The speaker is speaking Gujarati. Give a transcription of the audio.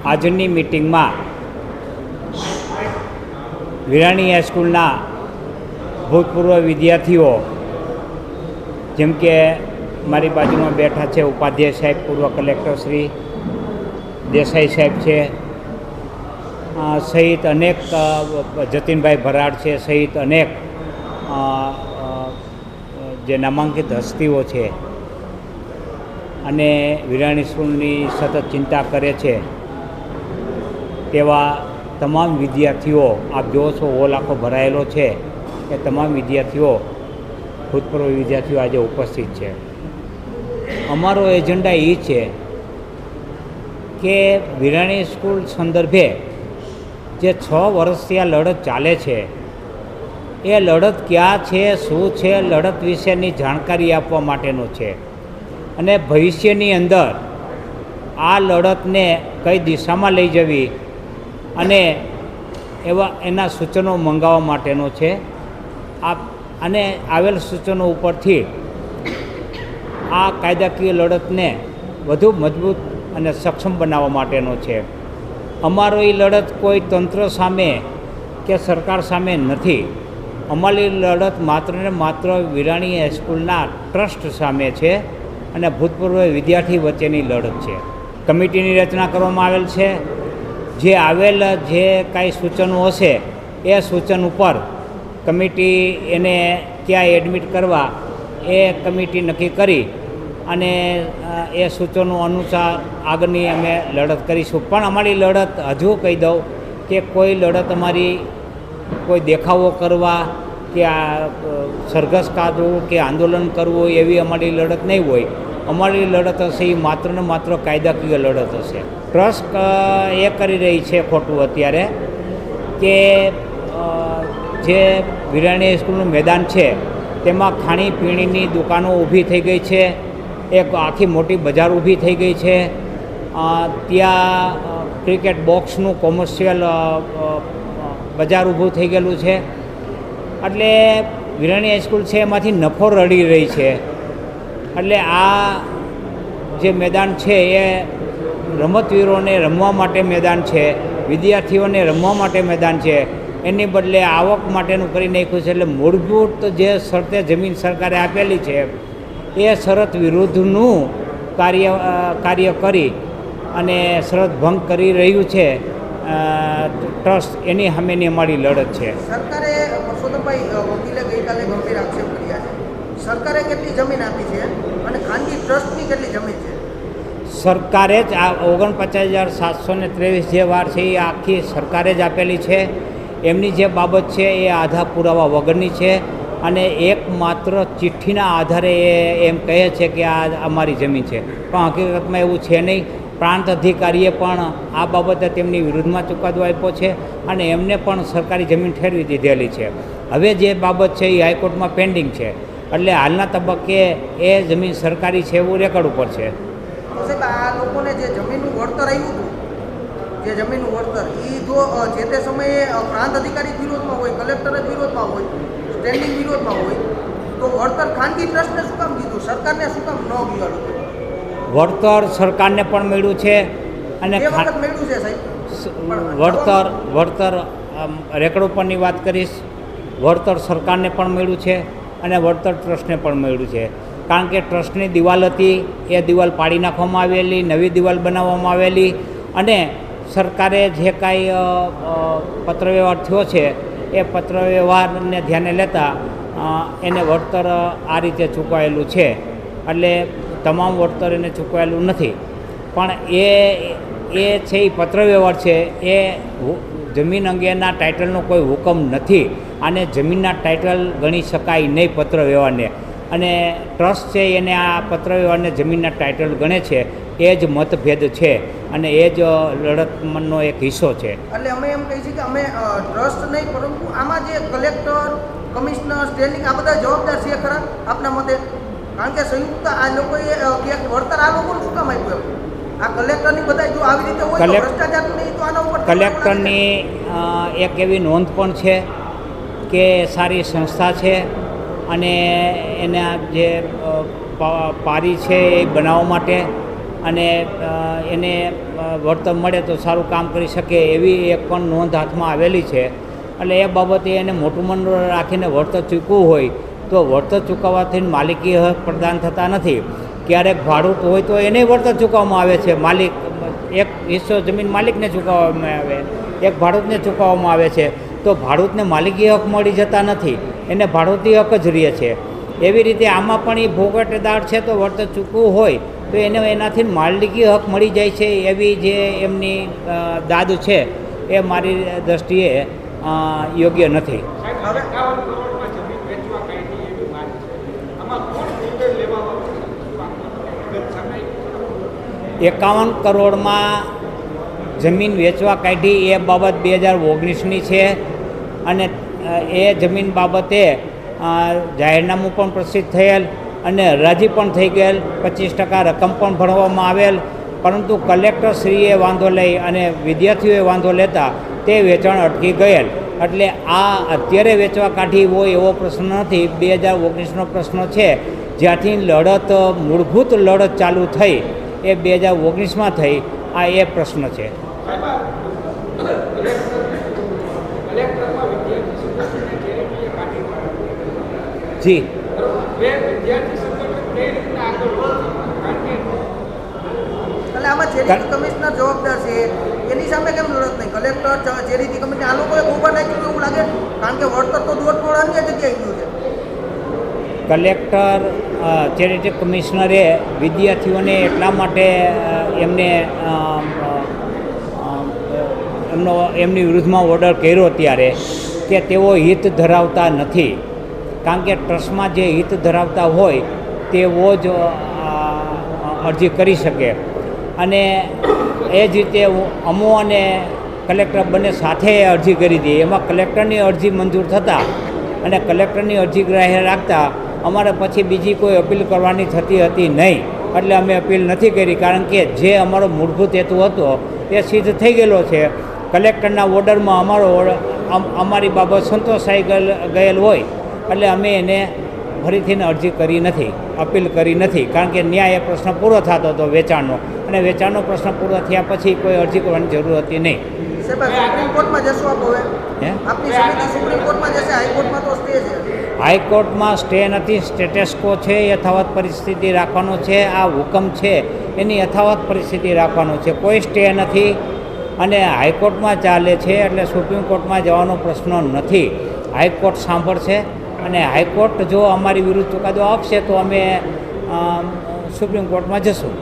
આજની મિટિંગમાં વિરાણી હાઈસ્કૂલના ભૂતપૂર્વ વિદ્યાર્થીઓ જેમ કે મારી બાજુમાં બેઠા છે ઉપાધ્યાય સાહેબ, પૂર્વ કલેક્ટર શ્રી દેસાઈ સાહેબ છે, સહિત અનેક જતીનભાઈ ભરાડ છે, સહિત અનેક જે નામાંકિત હસ્તીઓ છે અને વિરાણી સ્કૂલની સતત ચિંતા કરે છે તેવા તમામ વિદ્યાર્થીઓ, આપ જુઓ છો હોલ આખો ભરાયેલો છે, એ તમામ વિદ્યાર્થીઓ, ભૂતપૂર્વ વિદ્યાર્થીઓ આજે ઉપસ્થિત છે. અમારો એજન્ડા એ છે કે વિરાણી સ્કૂલ સંદર્ભે જે 6 વર્ષથી આ લડત ચાલે છે એ લડત ક્યાં છે, શું છે, લડત વિશેની જાણકારી આપવા માટેનો છે અને ભવિષ્યની અંદર આ લડતને કઈ દિશામાં લઈ જવી અને એના સૂચનો મંગાવવા માટેનો છે. અને આવેલ સૂચનો ઉપરથી આ કાયદાકીય લડતને વધુ મજબૂત અને સક્ષમ બનાવવા માટેનો છે. અમારો એ લડત કોઈ તંત્ર સામે કે સરકાર સામે નથી. અમારી લડત માત્ર ને માત્ર વિરાણી હાઈસ્કૂલના ટ્રસ્ટ સામે છે અને ભૂતપૂર્વ વિદ્યાર્થી વચ્ચેની લડત છે. કમિટીની રચના કરવામાં આવેલ છે. જે આવેલ જે કાંઈ સૂચનો હશે એ સૂચન ઉપર કમિટી એને ક્યાં એડમિટ કરવા એ કમિટી નક્કી કરી અને એ સૂચનો અનુસાર આગળની અમે લડત કરીશું. પણ અમારી લડત હજુ કહી દઉં કે કોઈ લડત અમારી કોઈ દેખાવો કરવા કે આ સરઘસ કાઢવું કે આંદોલન કરવું એવી અમારી લડત નહીં હોય. અમારી લડત હશે એ માત્ર ને માત્ર કાયદાકીય લડત હશે. ટ્રસ્ટ એ કરી રહી છે ખોટું અત્યારે કે જે વિરાણી સ્કૂલનું મેદાન છે તેમાં ખાણીપીણીની દુકાનો ઊભી થઈ ગઈ છે, એક આખી મોટી બજાર ઊભી થઈ ગઈ છે. ત્યાં ક્રિકેટ બોક્સનું કોમર્શિયલ બજાર ઊભું થઈ ગયેલું છે. એટલે વિરાણી હાઈસ્કૂલ છે એમાંથી નફો રડી રહી છે. એટલે આ જે મેદાન છે એ રમતવીરોને રમવા માટે મેદાન છે, વિદ્યાર્થીઓને રમવા માટે મેદાન છે, એની બદલે આવક માટેનું કરી નાખ્યું છે. એટલે મૂળભૂત જે શરતે જમીન સરકારે આપેલી છે એ શરત વિરુદ્ધનું કાર્ય કરી અને શરત ભંગ કરી રહ્યું છે ટ્રસ્ટ. એની સામેની અમારી લડત છે. સરકારે પરસોત્તમભાઈ વકીલે ગઈકાલે ગંભીર આક્ષેપ કર્યા છે. સરકારે કેટલી જમીન આપી છે અને ખાનગી ટ્રસ્ટની કેટલી જમીન છે? સરકારે જ આ 49,723 જે વાર છે એ આખી સરકારે જ આપેલી છે. એમની જે બાબત છે એ આધાર પુરાવા વગરની છે અને એકમાત્ર ચિઠ્ઠીના આધારે એ એમ કહે છે કે આ અમારી જમીન છે, પણ હકીકતમાં એવું છે નહીં. પ્રાંત અધિકારીએ પણ આ બાબતે તેમની વિરુદ્ધમાં ચુકાદો આપ્યો છે અને એમને પણ સરકારી જમીન ઠેરવી દીધેલી છે. હવે જે બાબત છે એ હાઈકોર્ટમાં પેન્ડિંગ છે. એટલે હાલના તબક્કે એ જમીન સરકારી છે એવું રેકોર્ડ ઉપર છે. સાહેબ, આ લોકોને જે જમીનનું વળતર આવ્યું હતું, જે જમીનનું વળતર એ જો જે તે સમયે પ્રાંત અધિકારી વિરોધમાં હોય, કલેક્ટર જ વિરોધમાં હોય, સ્ટેન્ડિંગ વિરોધમાં હોય, તો વળતર ખાનગી ટ્રસ્ટને શું કામ દીધું, સરકારને શું કામ ન ગયું? વળતર સરકારને પણ મળ્યું છે અને મળ્યું છે સાહેબ. વળતર રેકોર્ડ ઉપરની વાત કરીશ. વળતર સરકારને પણ મળ્યું છે અને વળતર ટ્રસ્ટને પણ મળ્યું છે. કારણ કે ટ્રસ્ટની દિવાલ હતી એ દિવાલ પાડી નાખવામાં આવેલી, નવી દિવાલ બનાવવામાં આવેલી અને સરકારે જે કાંઈ પત્રવ્યવહાર થયો છે એ પત્રવ્યવહારને ધ્યાને લેતા એને વળતર આ રીતે ચૂકવાયેલું છે. એટલે તમામ વળતર એને ચૂકવાયેલું નથી, પણ એ છે એ પત્રવ્યવહાર છે. એ જમીન અંગેના ટાઇટલનો કોઈ હુકમ નથી. આને જમીનના ટાઇટલ ગણી શકાય નહીં પત્રવ્યવહારને. અને ટ્રસ્ટ છે એને આ પત્રવ્યવહારને જમીનના ટાઇટલ ગણે છે. એ જ મતભેદ છે અને એ જ લડતનો એક હિસ્સો છે. એટલે અમે એમ કહીએ છીએ કે અમે ટ્રસ્ટ નહીં, પરંતુ આમાં જે કલેક્ટર, કમિશનર, સ્ટેન્ડિંગ આ બધા જવાબદાર છે ખરા આપના મતે? કારણ કે સંયુક્ત આ લોકોએ વળતર આ લોકોને શું કામ આપ્યું? આ કલેક્ટરની બધા જો આવી રીતે હોય તો ભ્રષ્ટાચાર નહીં તો આના ઉપર કલેક્ટરની એક એવી નોંધ પણ છે કે સારી સંસ્થા છે અને એના જે પારી છે એ બનાવવા માટે અને એને વળતર મળે તો સારું કામ કરી શકે એવી એક પણ નોંધ હાથમાં આવેલી છે. એટલે એ બાબતે એને મોટું મન રાખીને વળતર ચૂકવવું હોય તો વળતર ચૂકવવાથી માલિકી હક પ્રદાન થતા નથી. ક્યારેક ભાડૂત હોય તો એને વળતર ચૂકવવામાં આવે છે. માલિક એક હિસ્સો જમીન માલિકને ચૂકવવામાં આવે, એક ભાડૂતને ચૂકવવામાં આવે છે. તો ભાડૂતને માલિકી હક મળી જતા નથી, એને ભાડૂતી હક જ રહે છે. એવી રીતે આમાં પણ એ ભોગવટેદાર છે તો વળતર ચૂકવવું હોય તો એને એનાથી માલિકી હક મળી જાય છે. એવી જે એમની દાદ છે એ મારી દૃષ્ટિએ યોગ્ય નથી. હવે 51 કરોડમાં જમીન વેચવા કાઢી એ બાબત 2019ની છે. અને એ જમીન બાબતે જાહેરનામું પણ પ્રસિદ્ધ થયેલ અને હરાજી પણ થઈ ગયેલ, 25% રકમ પણ ભરવામાં આવેલ. પરંતુ કલેક્ટરશ્રીએ વાંધો લઈ અને વિદ્યાર્થીઓએ વાંધો લેતા તે વેચાણ અટકી ગયેલ. એટલે આ અત્યારે વેચવા કાઢી હોય એવો પ્રશ્ન નથી, 2019નો પ્રશ્ન છે. જ્યાંથી લડત મૂળભૂત લડત ચાલુ થઈ એ 2019માં થઈ. આ એ પ્રશ્ન છે. જી એટલે આમાં ચેરિટી કમિશનર જવાબદાર છે, એની સામે કેમ લડત નહીં? કલેક્ટર ચેરિટી કમિશનર આ લોકોએ ખોબા નાખ્યું એવું લાગે, કારણ કે વળતર તો દોઢ અન્ય જગ્યાએ ગયું છે. કલેક્ટર ચેરિટી કમિશનરે વિદ્યાર્થીઓને એટલા માટે એમની વિરુદ્ધમાં ઓર્ડર કર્યો ત્યારે કે તેઓ હિત ધરાવતા નથી. કારણ કે ટ્રસ્ટમાં જે હિત ધરાવતા હોય તેઓ જ અરજી કરી શકે. અને એ જ રીતે અમો અને કલેક્ટર બંને સાથે અરજી કરી હતી. એમાં કલેક્ટરની અરજી મંજૂર થતાં અને કલેક્ટરની અરજી ગ્રાહ્ય રાખતા અમારે પછી બીજી કોઈ અપીલ કરવાની થતી હતી નહીં. એટલે અમે અપીલ નથી કરી, કારણ કે જે અમારો મૂળભૂત હેતુ હતો એ સિદ્ધ થઈ ગયેલો છે. કલેક્ટરના ઓર્ડરમાં અમારી બાબત સંતોષાઈ ગયેલ હોય એટલે અમે એને ફરીથી અરજી કરી નથી, અપીલ કરી નથી. કારણ કે ન્યાય એ પ્રશ્ન પૂરો થતો હતો વેચાણનો, અને વેચાણનો પ્રશ્ન પૂરો થયા પછી કોઈ અરજી કરવાની જરૂર હતી નહીં. સુપ્રીમ કોર્ટમાં જશો આપ હવે? આપની સમિતિ સુપ્રીમ કોર્ટમાં જશે, હાઈકોર્ટમાં તો સ્ટે છે. હાઈકોર્ટમાં સ્ટે નથી, સ્ટેટસ કો છે, યથાવત પરિસ્થિતિ રાખવાનો છે. આ હુકમ છે એની યથાવત પરિસ્થિતિ રાખવાનો છે, કોઈ સ્ટે નથી. અને હાઈકોર્ટમાં ચાલે છે એટલે સુપ્રીમ કોર્ટમાં જવાનો પ્રશ્ન નથી. હાઈકોર્ટ સાંભળશે અને હાઈકોર્ટ જો અમારી વિરુદ્ધ ચુકાદો આપશે તો અમે સુપ્રીમ કોર્ટમાં જશું.